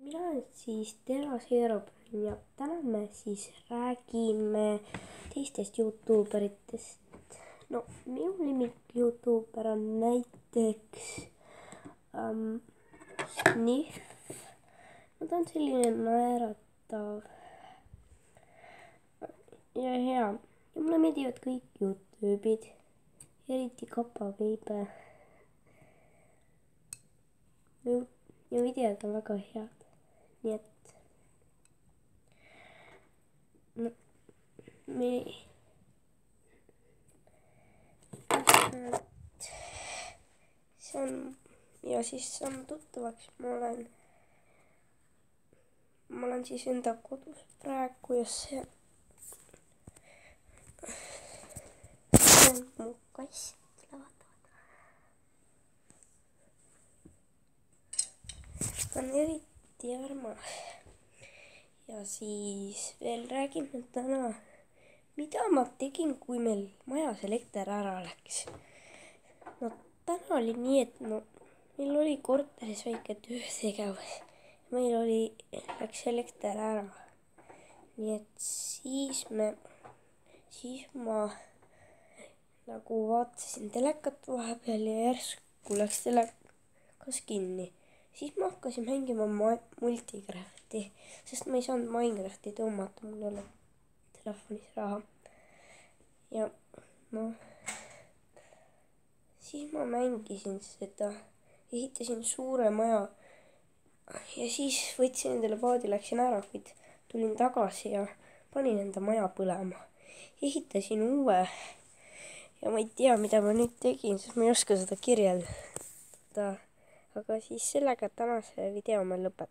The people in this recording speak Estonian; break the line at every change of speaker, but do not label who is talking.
mina olen siis Tero Seerup ja täna me siis räägime teistest Youtuberitest. No minu lemik Youtuber on näiteks Sniff. No ta on selline naeratav ja hea ja mulle meeldivad kõik Youtube'id, eriti Kapa Veibe. ja videod on väga head, nii et no, see on ja siis saame tuttavaks. ma olen siis enda kodus praegu ja see on mu kass. Ta on eriti armas. Ja siis veel räägime täna, mida ma tegin, kui meil majas elekter ära läks. No täna oli nii, et meil oli korteris väike töötegevus. Meil läks elekter ära. Nii et siis ma nagu vaatasin telekat vahepeal ja järsku läks telekas kinni. Siis ma hakkasin mängima Multicrafti, sest ma ei saanud Minecrafti tõmmata, mul ei ole telefonis raha. Ja siis ma mängisin seda, ehitasin suure maja ja siis võtsin endale paadi, läksin ära, kuid tulin tagasi ja panin enda maja põlema. Ehitasin uue ja ma ei tea, mida ma nüüd tegin, sest ma ei oska seda kirjeldada. Aga siis sellega tänase video ma lõpetan.